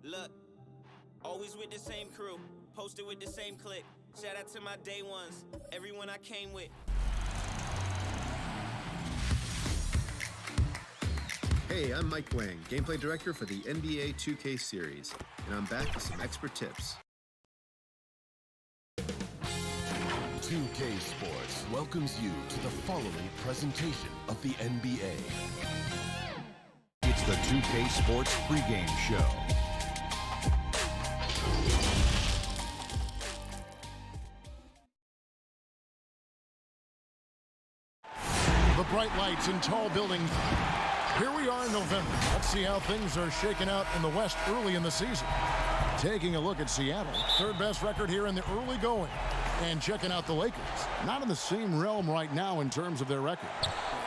Look, always with the same crew, posted with the same clique. Shout out to my day ones, everyone I came with. Hey, I'm Mike Wang, gameplay director for the NBA 2K series, and I'm back with some expert tips. 2K Sports welcomes you to the following presentation of the NBA. It's the 2K Sports pregame show. The bright lights and tall buildings. Here we are in November. Let's see how things are shaking out in the West early in the season. Taking a look at Seattle, third best record here in the early going. And checking out the Lakers. Not in the same realm right now in terms of their record.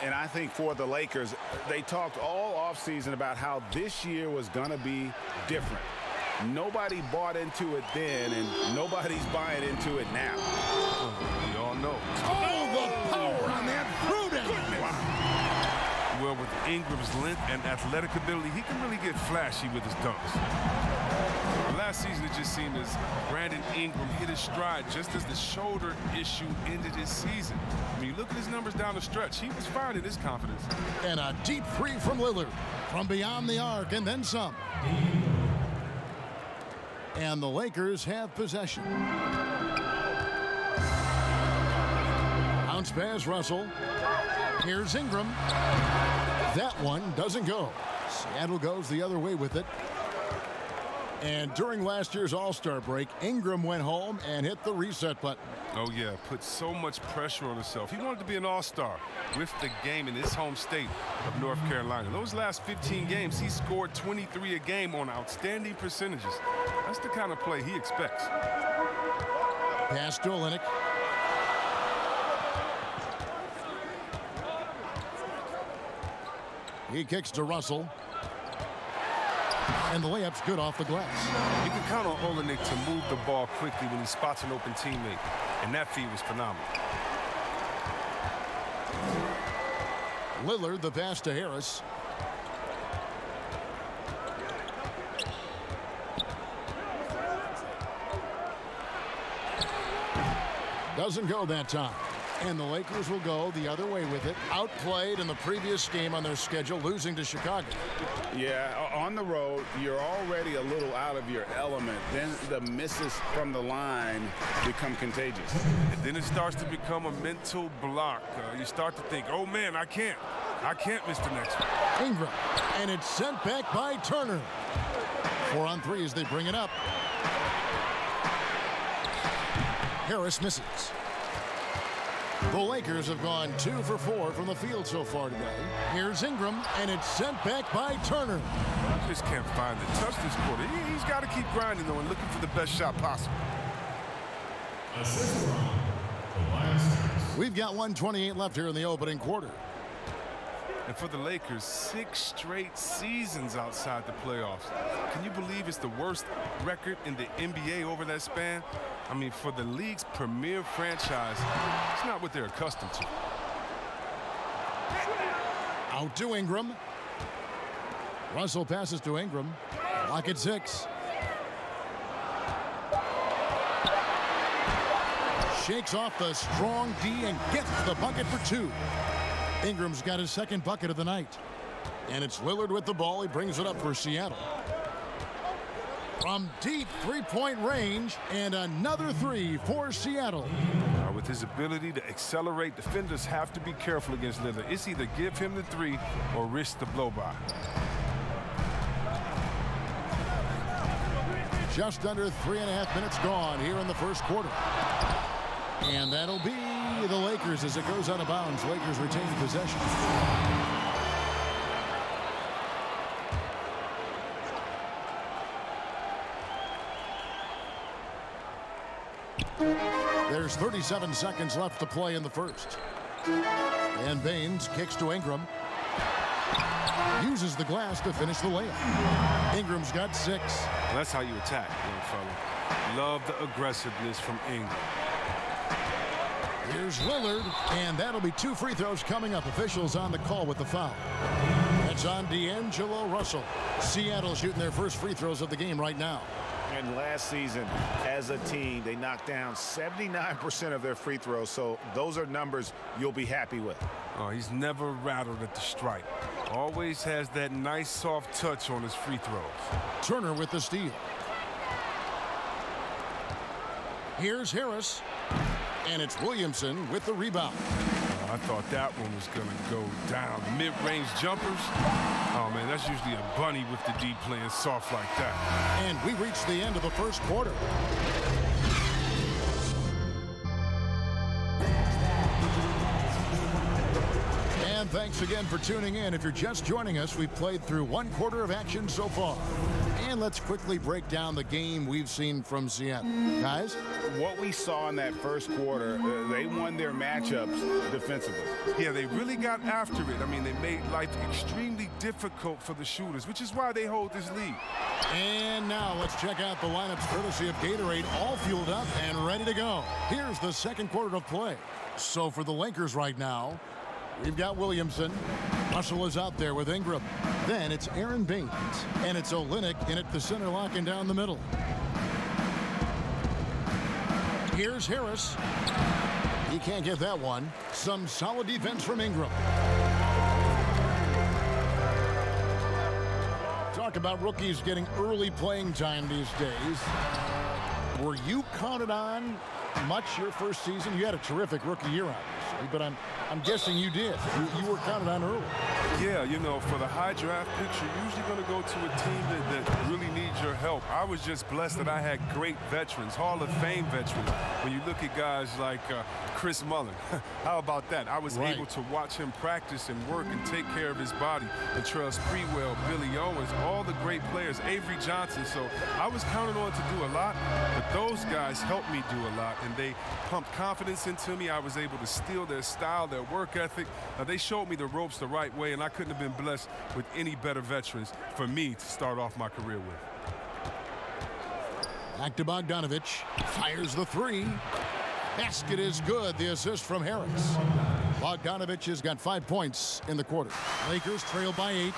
And I think for the Lakers, they talked all offseason about how this year was going to be different. Nobody bought into it then, and nobody's buying into it now. We all know. Oh, the power on that throw-down. Wow. Well, with Ingram's length and athletic ability, he can really get flashy with his dunks. Last season, it just seemed as Brandon Ingram hit his stride just as the shoulder issue ended his season. When you look at his numbers down the stretch, he was finding his confidence. And a deep three from Lillard. From beyond the arc and then some. And the Lakers have possession. Bounce pass, Russell. Here's Ingram. That one doesn't go. Seattle goes the other way with it. And during last year's All-Star break, Ingram went home and hit the reset button. Oh, yeah, put so much pressure on himself. He wanted to be an All-Star with the game in his home state of North Carolina. Those last 15 games, he scored 23 a game on outstanding percentages. That's the kind of play he expects. Pass to Olynyk. He kicks to Russell. And the layup's good off the glass. You can count on Olynyk to move the ball quickly when he spots an open teammate, and that feed was phenomenal. Lillard, the pass to Harris. Doesn't go that time. And the Lakers will go the other way with it. Outplayed in the previous game on their schedule, losing to Chicago. Yeah, on the road, you're already a little out of your element. Then the misses from the line become contagious. And then it starts to become a mental block. You start to think, oh, man, I can't miss the next one. Ingram, and it's sent back by Turner. 4 on 3 as they bring it up. Harris misses. The Lakers have gone 2 for 4 from the field so far today. Here's Ingram, and it's sent back by Turner. Just can't find the touch this quarter. He's got to keep grinding, though, and looking for the best shot possible. We've got 1:28 left here in the opening quarter. And for the Lakers, 6 straight seasons outside the playoffs. Can you believe it's the worst record in the NBA over that span? I mean, for the league's premier franchise, it's not what they're accustomed to. Out to Ingram. Russell passes to Ingram. Lock at 6. Shakes off the strong D and gets the bucket for 2. Ingram's got his second bucket of the night. And it's Lillard with the ball. He brings it up for Seattle. From deep three-point range, and another 3 for Seattle. With his ability to accelerate, defenders have to be careful against Lillard. It's either give him the 3 or risk the blow-by. Just under 3.5 minutes gone here in the first quarter. And that'll be the Lakers as it goes out of bounds. Lakers retain possession. There's 37 seconds left to play in the first. And Baines kicks to Ingram. Uses the glass to finish the layup. Ingram's got 6. Well, that's how you attack, young fella. Love the aggressiveness from Ingram. Here's Lillard, and that'll be 2 free throws coming up. Officials on the call with the foul. That It's on D'Angelo Russell. Seattle shooting their first free throws of the game right now. And last season, as a team, they knocked down 79% of their free throws, so those are numbers you'll be happy with. Oh, he's never rattled at the stripe. Always has that nice soft touch on his free throws. Turner with the steal. Here's Harris. And it's Williamson with the rebound. I thought that one was going to go down. Mid-range jumpers. Oh, man, that's usually a bunny with the D playing soft like that. And we reached the end of the first quarter. And thanks again for tuning in. If you're just joining us, we've played through one quarter of action so far. And let's quickly break down the game we've seen from Seattle. Guys? What we saw in that first quarter, they won their matchups defensively. Yeah, they really got after it. I mean, they made life extremely difficult for the shooters, which is why they hold this lead. And now let's check out the lineups courtesy of Gatorade, all fueled up and ready to go. Here's the second quarter of play. So for the Lakers right now, we've got Williamson. Russell is out there with Ingram. Then it's Aaron Baines. And it's Olynyk in at the center, locking down the middle. Here's Harris. He can't get that one. Some solid defense from Ingram. Talk about rookies getting early playing time these days. Were you counted on much your first season? You had a terrific rookie year, obviously, but I'm guessing you did. You were counted on early. Yeah, you know, for the high draft picks, you're usually going to go to a team that really needs your help. I was just blessed that I had great veterans, Hall of Fame veterans. When you look at guys like Chris Mullin, how about that? I was able to watch him practice and work and take care of his body. Latrell Sprewell, Billy Owens, all the great players, Avery Johnson. So I was counted on to do a lot, but those guys helped me do a lot, and they pumped confidence into me. I was able to steal their style, their work ethic. They showed me the ropes the right way, and I couldn't have been blessed with any better veterans for me to start off my career with. Back to Bogdanovich. Fires the three. Basket is good. The assist from Harris. Bogdanovich has got 5 points in the quarter. Lakers trail by 8.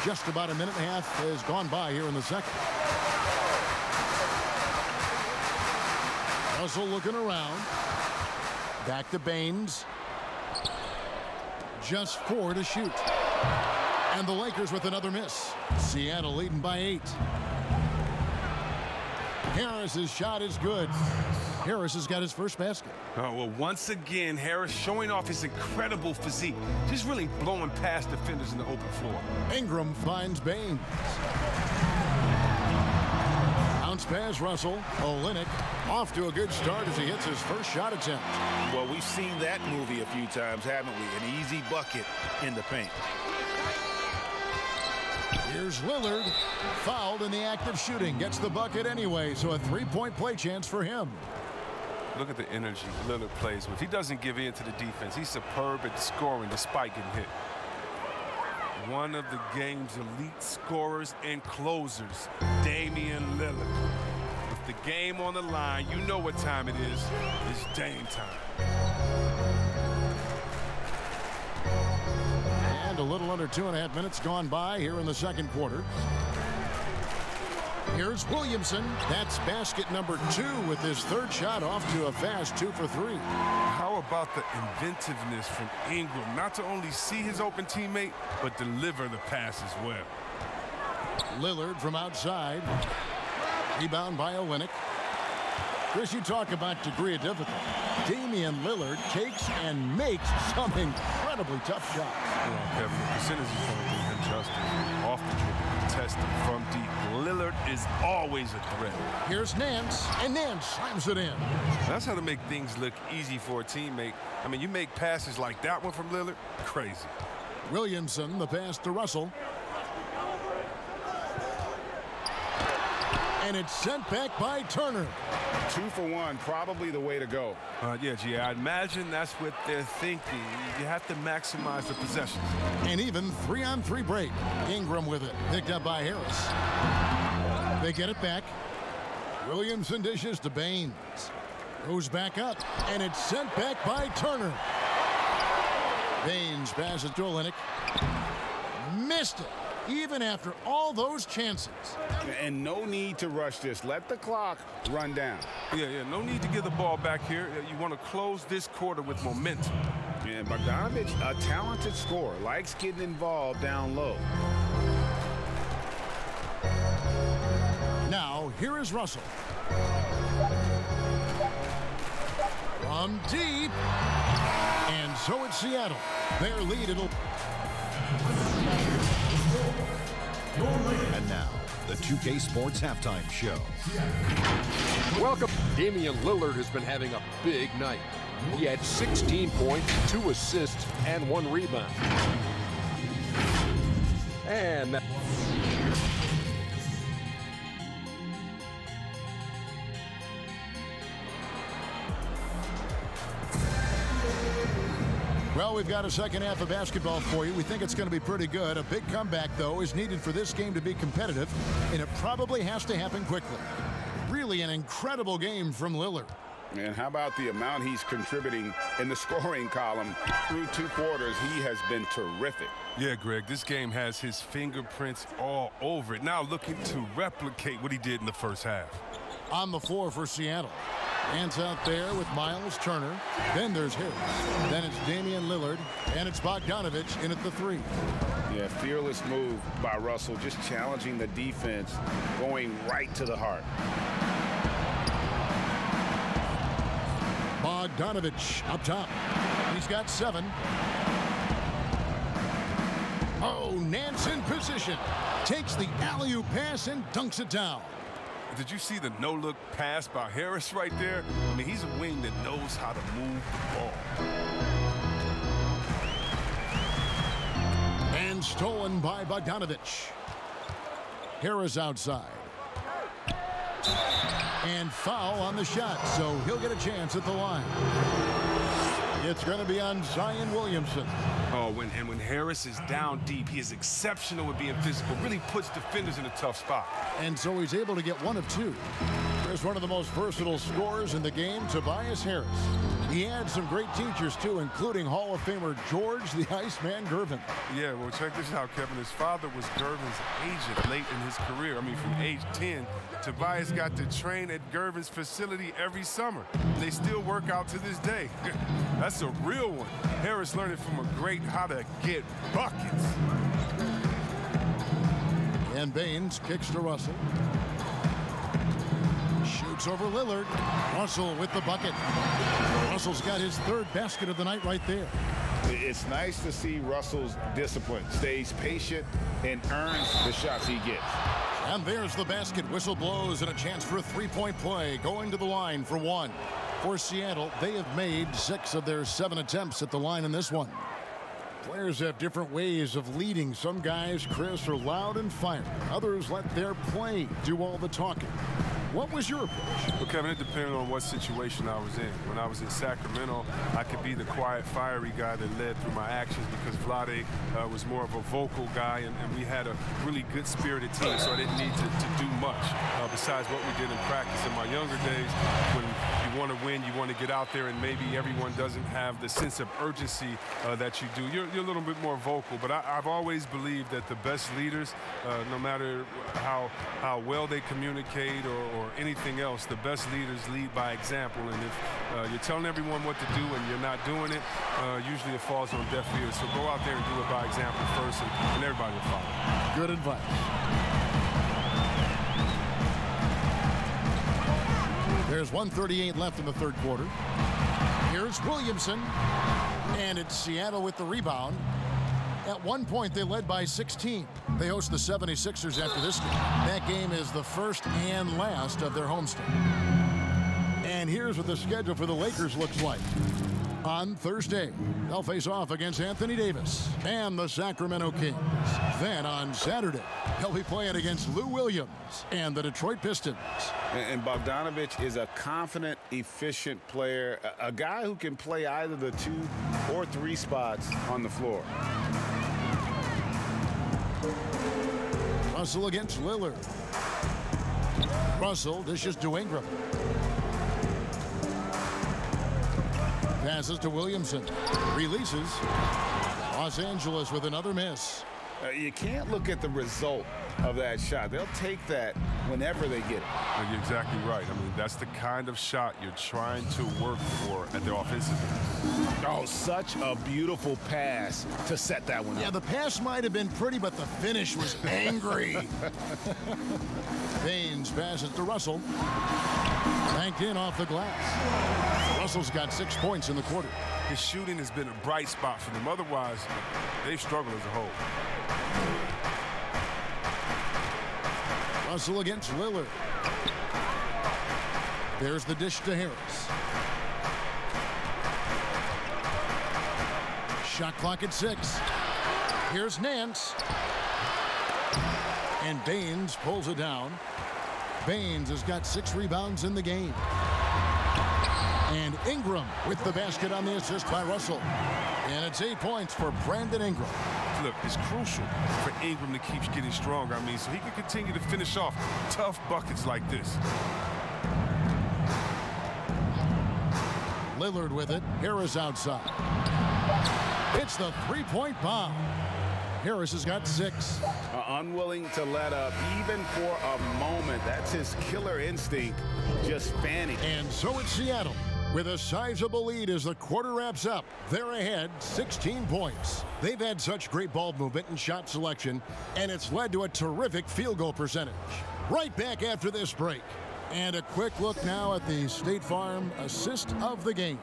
Just about a minute and a half has gone by here in the second. Russell looking around. Back to Baines. Just 4 to shoot. And the Lakers with another miss. Seattle leading by 8. Harris's shot is good. Harris has got his first basket. Oh, well, once again, Harris showing off his incredible physique. Just really blowing past defenders in the open floor. Ingram finds Baines. Bounce pass Russell. Olynyk off to a good start as he hits his first shot attempt. Well, we've seen that movie a few times, haven't we? An easy bucket in the paint. Here's Lillard. Fouled in the act of shooting. Gets the bucket anyway, so a 3-point play chance for him. Look at the energy Lillard plays with. He doesn't give in to the defense. He's superb at scoring despite getting hit. One of the game's elite scorers and closers, Damian Lillard. With the game on the line, you know what time it is. It's Dame time. And a little under 2.5 minutes gone by here in the second quarter. Here's Williamson. That's basket number 2 with his third shot off to a fast 2 for 3. How about the inventiveness from Ingram? Not to only see his open teammate, but deliver the pass as well. Lillard from outside. Rebound by Olynyk. Chris, you talk about degree of difficulty. Damian Lillard takes and makes some incredibly tough shots. Well, Kevin, the percentage is going to do him justice. Off the dribble, contested from deep. Lillard is always a threat. Here's Nance, and Nance slams it in. That's how to make things look easy for a teammate. I mean, you make passes like that one from Lillard, crazy. Williamson, the pass to Russell. And it's sent back by Turner. 2 for 1, probably the way to go. Yeah, G, I imagine that's what they're thinking. You have to maximize the possessions. And even 3-on-3 break. Ingram with it, picked up by Harris. They get it back. Williamson dishes to Baines. Goes back up, and it's sent back by Turner. Baines passes to Olynyk. Missed it, even after all those chances. And no need to rush this. Let the clock run down. Yeah, no need to give the ball back here. You want to close this quarter with momentum. And Bogdanovic, a talented scorer, likes getting involved down low. Now, here is Russell. From deep. And so it's Seattle. Their lead, And now, the 2K Sports Halftime Show. Welcome. Damian Lillard has been having a big night. He had 16 points, 2 assists, and 1 rebound. And well, we've got a second half of basketball for you. We think it's going to be pretty good. A big comeback, though, is needed for this game to be competitive, and it probably has to happen quickly. Really an incredible game from Lillard. And how about the amount he's contributing in the scoring column through 2 quarters? He has been terrific. Yeah, Greg, this game has his fingerprints all over it. Now looking to replicate what he did in the first half. On the floor for Seattle. Hands out there with Miles Turner. Then there's Harris. Then it's Damian Lillard. And it's Bogdanovic in at the 3. Yeah, fearless move by Russell, just challenging the defense, going right to the heart. Bogdanovic up top. He's got 7. Oh, Nance in position. Takes the alley-oop pass and dunks it down. Did you see the no-look pass by Harris right there? I mean, he's a wing that knows how to move the ball. And stolen by Bogdanovic. Harris outside. And foul on the shot, so he'll get a chance at the line. It's going to be on Zion Williamson. Oh, when Harris is down deep, he is exceptional at being physical, really puts defenders in a tough spot. And so he's able to get 1 of 2. There's one of the most versatile scorers in the game, Tobias Harris. He had some great teachers, too, including Hall of Famer George the Iceman Gervin. Yeah, well, check this out, Kevin. His father was Gervin's agent late in his career. I mean, from age 10, Tobias got to train at Gervin's facility every summer. They still work out to this day. That's a real one. Harris learned it from a great how to get buckets. And Baines kicks to Russell. Shoots over Lillard. Russell with the bucket. Russell's got his 3rd basket of the night right there. It's nice to see Russell's discipline, stays patient, and earns the shots he gets. And there's the basket. Whistle blows and a chance for a 3-point play. Going to the line for 1. For Seattle, they have made 6 of their 7 attempts at the line in this one. Players have different ways of leading. Some guys, Chris, are loud and fiery. Others let their play do all the talking. What was your approach? Well, Kevin, it depended on what situation I was in. When I was in Sacramento, I could be the quiet, fiery guy that led through my actions because Vlade was more of a vocal guy, and we had a really good-spirited team, so I didn't need to do much besides what we did in practice. In my younger days, when you want to win, you want to get out there, and maybe everyone doesn't have the sense of urgency that you do. You're a little bit more vocal, but I've always believed that the best leaders, no matter how well they communicate or anything else, the best leaders lead by example. And if you're telling everyone what to do and you're not doing it, usually it falls on deaf ears. So go out there and do it by example first, and everybody will follow. Good advice. There's 1:38 left in the 3rd quarter. Here's Williamson. And it's Seattle with the rebound. At one point, they led by 16. They host the 76ers after this game. That game is the first and last of their homestand. And here's what the schedule for the Lakers looks like. On Thursday, they'll face off against Anthony Davis and the Sacramento Kings. Then on Saturday, they'll be playing against Lou Williams and the Detroit Pistons. And Bogdanovic is a confident, efficient player, a guy who can play either the 2 or 3 spots on the floor. Russell against Lillard. Russell dishes to Ingram. Passes to Williamson. Releases. Los Angeles with another miss. You can't look at the result of that shot. They'll take that whenever they get it. You're exactly right. I mean, that's the kind of shot you're trying to work for at the offensive end. Oh, such a beautiful pass to set that one up. Yeah, the pass might have been pretty, but the finish was angry. Baines passes to Russell. Banked in off the glass. Russell's got 6 points in the quarter. His shooting has been a bright spot for them. Otherwise, they've struggled as a whole. Russell against Lillard. There's the dish to Harris. Shot clock at 6. Here's Nance. And Baines pulls it down. Baines has got 6 rebounds in the game. And Ingram with the basket on the assist by Russell. And it's 8 points for Brandon Ingram. Look, it's crucial for Ingram to keep getting stronger. I mean, so he can continue to finish off tough buckets like this. Lillard with it. Harris outside. It's the three-point bomb. Harris has got 6. Unwilling to let up even for a moment. That's his killer instinct, just fanning. And so it's Seattle with a sizable lead as the quarter wraps up. They're ahead 16 points. They've had such great ball movement and shot selection, and it's led to a terrific field goal percentage. Right back after this break. And a quick look now at the State Farm assist of the game.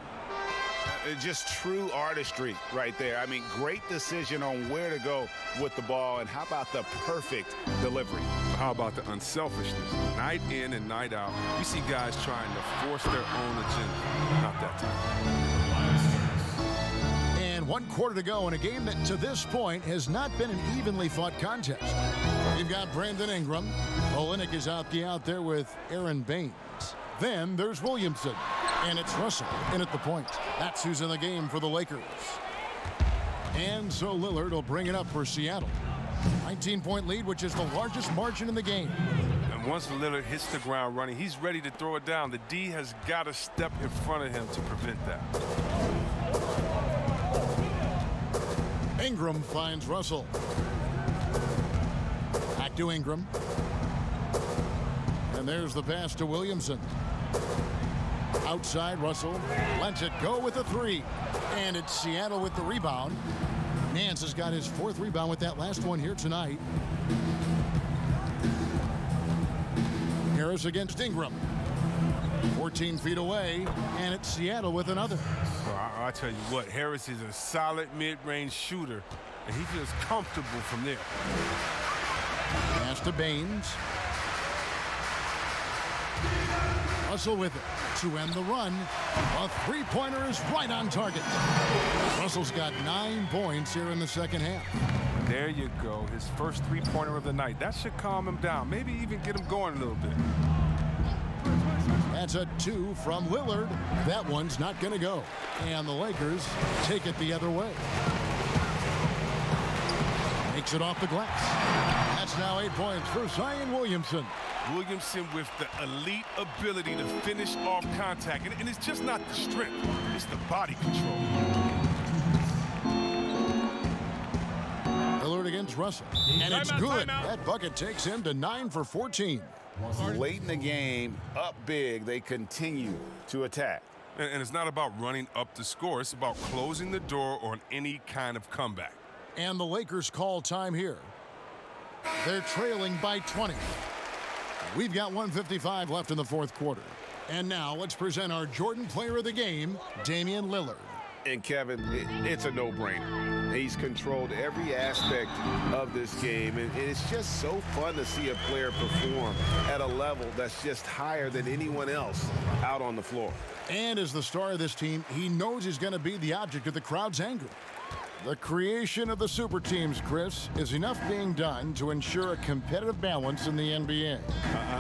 Just true artistry right there. I mean, great decision on where to go with the ball, and how about the perfect delivery? How about the unselfishness? Night in and night out, we see guys trying to force their own agenda. Not that time. And 1 quarter to go in a game that to this point has not been an evenly fought contest. You've got Brandon Ingram. Olynyk is out there with Aaron Baines. Then there's Williamson. And it's Russell in at the point. That's who's in the game for the Lakers. And so Lillard will bring it up for Seattle. 19-point lead, which is the largest margin in the game. And once Lillard hits the ground running, he's ready to throw it down. The D has got to step in front of him to prevent that. Ingram finds Russell. Back to Ingram. And there's the pass to Williamson. Outside, Russell lets it go with a 3. And it's Seattle with the rebound. Nance has got his 4th rebound with that last one here tonight. Harris against Ingram. 14 feet away, and it's Seattle with another. Well, I'll tell you what, Harris is a solid mid-range shooter, and he feels comfortable from there. Pass to Baines. Russell with it to end the run. A 3-pointer is right on target. Russell's got 9 points here in the second half. There you go, his first 3-pointer of the night. That should calm him down, maybe even get him going a little bit. That's a 2 from Lillard. That one's not going to go. And the Lakers take it the other way. Makes it off the glass. That's now 8 points for Zion Williamson. Williamson with the elite ability to finish off contact. And it's just not the strength, it's the body control. Lillard against Russell. And it's good. That bucket takes him to 9 for 14. Late in the game, up big, they continue to attack. And it's not about running up the score. It's about closing the door on any kind of comeback. And the Lakers call time here. They're trailing by 20. We've got 1:55 left in the 4th quarter. And now let's present our Jordan Player of the Game, Damian Lillard. And Kevin, it's a no-brainer. He's controlled every aspect of this game, and it's just so fun to see a player perform at a level that's just higher than anyone else out on the floor. And as the star of this team, he knows he's going to be the object of the crowd's anger. The creation of the super teams, Chris, is enough being done to ensure a competitive balance in the NBA.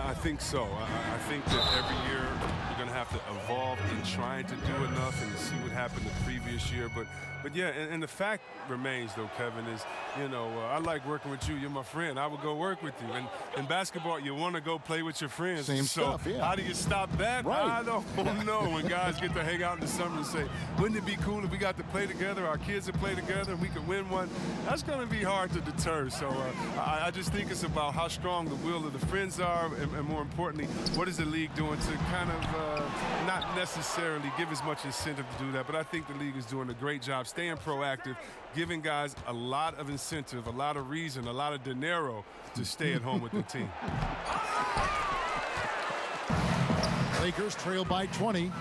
I think so. I think that every year you're going to have to evolve in trying to do enough and see what happened the previous year. But yeah, and the fact remains, though, Kevin, is, you know, I like working with you. You're my friend. I would go work with you. And in basketball, you want to go play with your friends. Same stuff, yeah. How do you stop that? Right. I don't know. When guys get to hang out in the summer and say, wouldn't it be cool if we got to play together, our kids would play together, and we could win one? That's going to be hard to deter. So I just think it's about how strong the will of the friends are, and more importantly, what is the league doing to kind of not necessarily give as much incentive to do that, but I think the league is doing a great job staying proactive, giving guys a lot of incentive, a lot of reason, a lot of dinero to stay at home with their team. Lakers trail by 20.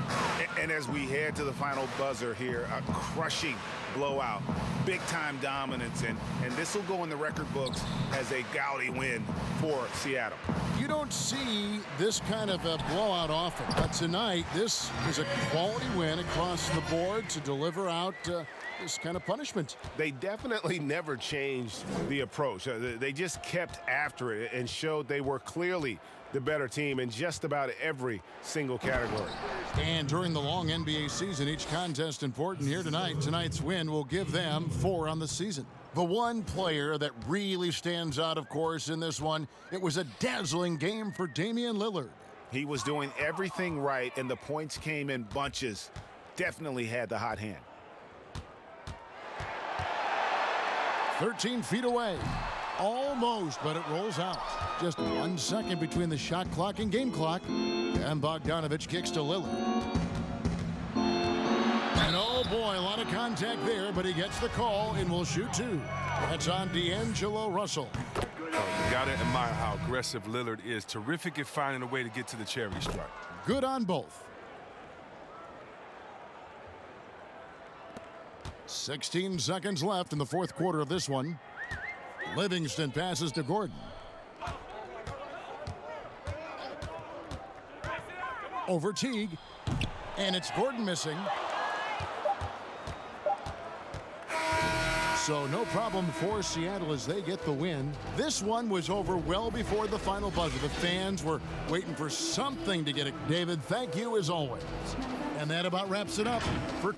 And as we head to the final buzzer here, a crushing blowout, big-time dominance, and this will go in the record books as a gaudy win for Seattle. You don't see this kind of a blowout often, but tonight this is a quality win across the board to deliver out this kind of punishment. They definitely never changed the approach. They just kept after it and showed they were clearly the better team in just about every single category. And during the long NBA season, each contest important here tonight. Tonight's win will give them 4 on the season. The one player that really stands out, of course, in this one, it was a dazzling game for Damian Lillard. He was doing everything right, and the points came in bunches. Definitely had the hot hand. 13 feet away. Almost, but it rolls out. Just 1 second between the shot clock and game clock. And Bogdanovich kicks to Lillard. And oh boy, a lot of contact there, but he gets the call and will shoot 2. That's on D'Angelo Russell. You got to admire how aggressive Lillard is. Terrific at finding a way to get to the charity stripe. Good on both. 16 seconds left in the fourth quarter of this one. Livingston passes to Gordon. Over Teague. And it's Gordon missing. So no problem for Seattle as they get the win. This one was over well before the final buzzer. The fans were waiting for something to get it. David, thank you as always. And that about wraps it up for